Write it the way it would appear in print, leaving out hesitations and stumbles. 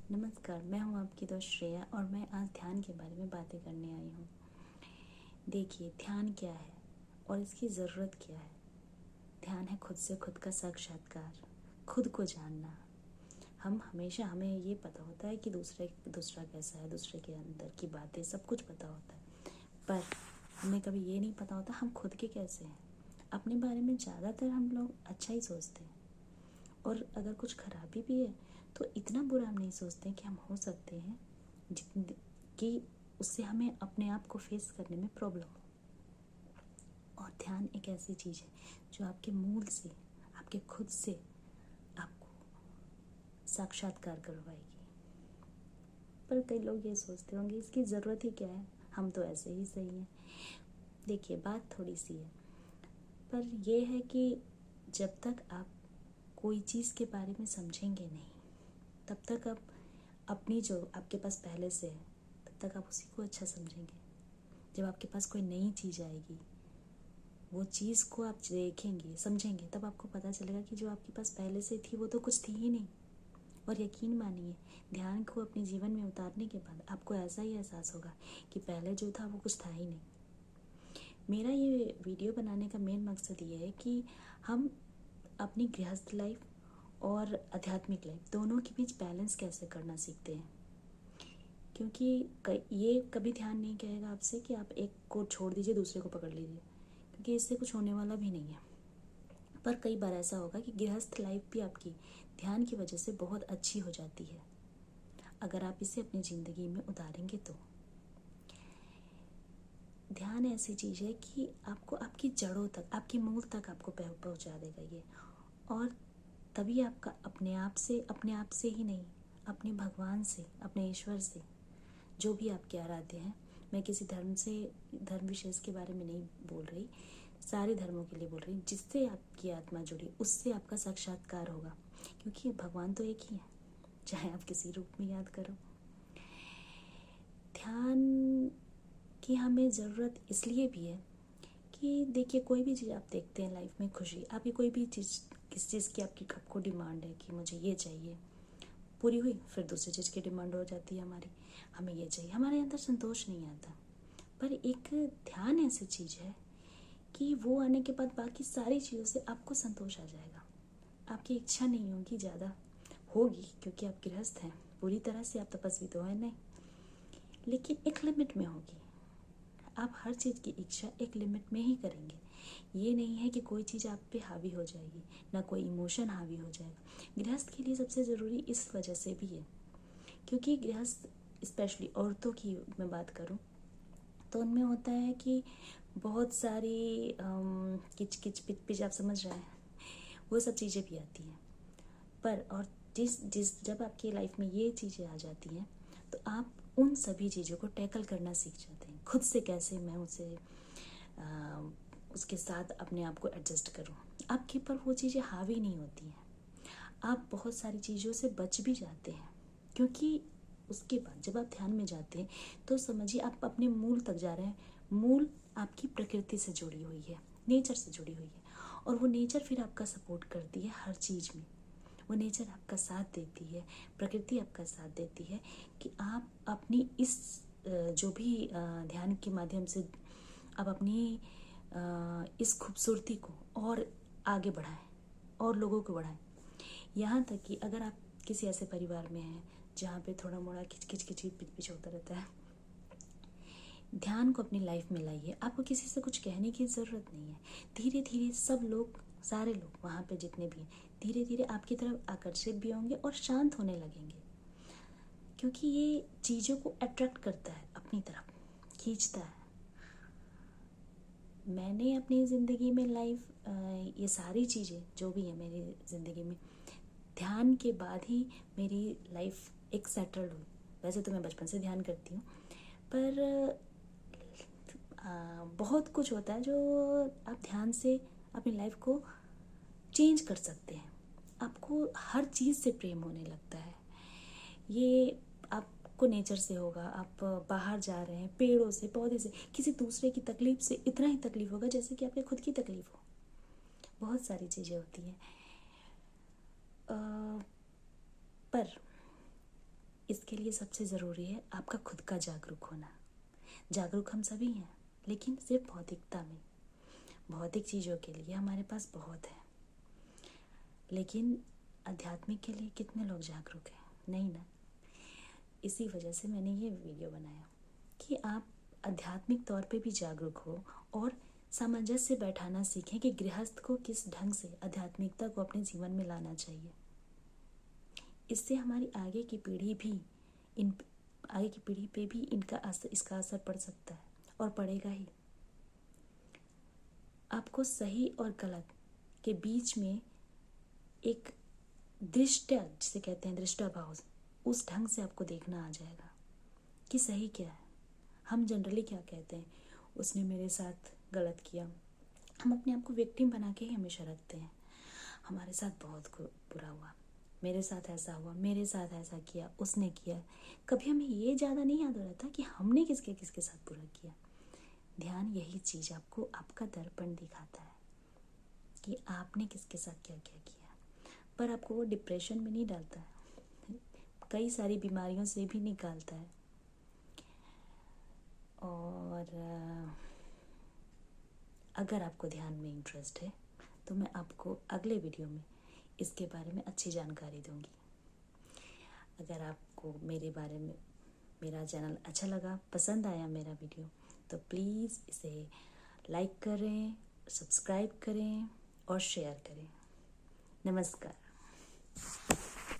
नमस्कार, मैं हूँ आपकी दोस्त श्रेया और मैं आज ध्यान के बारे में बातें करने आई हूँ। देखिए, ध्यान क्या है और इसकी ज़रूरत क्या है। ध्यान है खुद से खुद का साक्षात्कार, खुद को जानना। हमें ये पता होता है कि दूसरा कैसा है, दूसरे के अंदर की बातें सब कुछ पता होता है, पर हमें कभी ये नहीं पता होता हम खुद के कैसे हैं। अपने बारे में ज़्यादातर हम लोग अच्छा ही सोचते हैं, और अगर कुछ खराबी भी है तो इतना बुरा हम नहीं सोचते कि हम हो सकते हैं जितनी कि उससे हमें अपने आप को फेस करने में प्रॉब्लम हो। और ध्यान एक ऐसी चीज़ है जो आपके मूल से, आपके खुद से आपको साक्षात्कार करवाएगी। पर कई लोग ये सोचते होंगे इसकी ज़रूरत ही क्या है, हम तो ऐसे ही सही हैं। देखिए, बात थोड़ी सी है, पर यह है कि जब तक आप कोई चीज़ के बारे में समझेंगे नहीं, तब तक आप अपनी जो आपके पास पहले से है तब तक आप उसी को अच्छा समझेंगे। जब आपके पास कोई नई चीज़ आएगी, वो चीज़ को आप देखेंगे, समझेंगे, तब आपको पता चलेगा कि जो आपके पास पहले से थी वो तो कुछ थी ही नहीं। और यकीन मानिए, ध्यान को अपने जीवन में उतारने के बाद आपको ऐसा ही एहसास होगा कि पहले जो था वो कुछ था ही नहीं। मेरा ये वीडियो बनाने का मेन मकसद ये है कि हम अपनी गृहस्थ लाइफ और आध्यात्मिक लाइफ दोनों के बीच बैलेंस कैसे करना सीखते हैं। क्योंकि ये कभी ध्यान नहीं कहेगा आपसे कि आप एक को छोड़ दीजिए, दूसरे को पकड़ लीजिए, क्योंकि इससे कुछ होने वाला भी नहीं है। पर कई बार ऐसा होगा कि गृहस्थ लाइफ भी आपकी ध्यान की वजह से बहुत अच्छी हो जाती है, अगर आप इसे अपनी ज़िंदगी में उतारेंगे तो। ध्यान ऐसी चीज़ है कि आपको आपकी जड़ों तक, आपकी मूल तक आपको पहुंचा देगा ये। और तभी आपका अपने आप से ही नहीं, अपने भगवान से, अपने ईश्वर से, जो भी आपके आराध्य हैं, मैं किसी धर्म विशेष के बारे में नहीं बोल रही, सारे धर्मों के लिए बोल रही, जिससे आपकी आत्मा जुड़ी उससे आपका साक्षात्कार होगा। क्योंकि भगवान तो एक ही है, चाहे आप किसी रूप में याद करो। ध्यान की हमें ज़रूरत इसलिए भी है कि देखिए, कोई भी चीज़ आप देखते हैं लाइफ में, खुशी, आपकी कोई भी चीज़, किस चीज़ की आपको डिमांड है कि मुझे ये चाहिए, पूरी हुई, फिर दूसरी चीज़ की डिमांड हो जाती है हमारी, हमें ये चाहिए, हमारे अंदर संतोष नहीं आता। पर एक ध्यान ऐसी चीज़ है कि वो आने के बाद बाकी सारी चीज़ों से आपको संतोष आ जाएगा। आपकी इच्छा नहीं होगी, ज़्यादा होगी क्योंकि आप गृहस्थ हैं, पूरी तरह से आप तपस्वी तो है नहीं, लेकिन एक लिमिट में होगी। आप हर चीज़ की इच्छा एक लिमिट में ही करेंगे। ये नहीं है कि कोई चीज़ आप पे हावी हो जाएगी, ना कोई इमोशन हावी हो जाएगा। गृहस्थ के लिए सबसे ज़रूरी इस वजह से भी है क्योंकि गृहस्थ, स्पेशली औरतों की मैं बात करूं, तो उनमें होता है कि बहुत सारी किच किच पिच पिच, आप समझ रहे हैं, वो सब चीज़ें भी आती हैं। पर और जिस जब आपकी लाइफ में ये चीज़ें आ जाती हैं तो आप उन सभी चीज़ों को टैकल करना सीख जाते हैं। खुद से कैसे मैं उसके साथ अपने आप को एडजस्ट करूं। आपके पर वो चीज़ें हावी नहीं होती हैं, आप बहुत सारी चीज़ों से बच भी जाते हैं। क्योंकि उसके बाद जब आप ध्यान में जाते हैं तो समझिए आप अपने मूल तक जा रहे हैं। मूल आपकी प्रकृति से जुड़ी हुई है, नेचर से जुड़ी हुई है, और वो नेचर फिर आपका सपोर्ट करती है हर चीज़ में। वो नेचर आपका साथ देती है, प्रकृति आपका साथ देती है कि आप अपनी इस जो भी ध्यान के माध्यम से आप अपनी इस खूबसूरती को और आगे बढ़ाएं और लोगों को बढ़ाएं। यहाँ तक कि अगर आप किसी ऐसे परिवार में हैं जहाँ पे थोड़ा मोड़ा किच किच किच पिच पिच होता रहता है, ध्यान को अपनी लाइफ में लाइए। आपको किसी से कुछ कहने की ज़रूरत नहीं है। धीरे धीरे सब लोग, सारे लोग वहाँ पे जितने भी हैं, धीरे धीरे आपकी तरफ आकर्षित भी होंगे और शांत होने लगेंगे, क्योंकि ये चीज़ों को अट्रैक्ट करता है, अपनी तरफ खींचता है। मैंने अपनी ज़िंदगी में ये सारी चीज़ें जो भी है मेरी ज़िंदगी में, ध्यान के बाद ही मेरी लाइफ एक सेटल्ड हुई। वैसे तो मैं बचपन से ध्यान करती हूँ, पर बहुत कुछ होता है जो आप ध्यान से अपनी लाइफ को चेंज कर सकते हैं। आपको हर चीज़ से प्रेम होने लगता है। ये आपको नेचर से होगा, आप बाहर जा रहे हैं, पेड़ों से, पौधे से, किसी दूसरे की तकलीफ से इतना ही तकलीफ होगा जैसे कि आपके खुद की तकलीफ हो। बहुत सारी चीज़ें होती हैं। पर इसके लिए सबसे ज़रूरी है आपका खुद का जागरूक होना। जागरूक हम सभी हैं, लेकिन सिर्फ भौतिकता में। भौतिक चीज़ों के लिए हमारे पास बहुत है, लेकिन आध्यात्मिक के लिए कितने लोग जागरूक हैं? नहीं ना। इसी वजह से मैंने ये वीडियो बनाया कि आप आध्यात्मिक तौर पे भी जागरूक हो और सामंजस्य बैठाना सीखें कि गृहस्थ को किस ढंग से आध्यात्मिकता को अपने जीवन में लाना चाहिए। इससे हमारी आगे की पीढ़ी पे भी इसका असर पड़ सकता है और पड़ेगा ही। आपको सही और गलत के बीच में एक दृष्टा, जिसे कहते हैं दृष्टाभाव, उस ढंग से आपको देखना आ जाएगा कि सही क्या है। हम जनरली क्या कहते हैं, उसने मेरे साथ गलत किया। हम अपने आप को विक्टिम बना के ही हमेशा रखते हैं। हमारे साथ बहुत बुरा हुआ, मेरे साथ ऐसा हुआ, मेरे साथ ऐसा किया, उसने किया। कभी हमें ये ज़्यादा नहीं याद हो रहा था कि हमने किसके साथ बुरा किया। ध्यान यही चीज़ आपको आपका दर्पण दिखाता है कि आपने किसके साथ क्या क्या किया, पर आपको वो डिप्रेशन में नहीं डालता है, कई सारी बीमारियों से भी निकालता है। और अगर आपको ध्यान में इंटरेस्ट है तो मैं आपको अगले वीडियो में इसके बारे में अच्छी जानकारी दूंगी। अगर आपको मेरे बारे में मेरा चैनल अच्छा लगा, पसंद आया मेरा वीडियो, तो प्लीज़ इसे लाइक करें, सब्सक्राइब करें और शेयर करें। नमस्कार।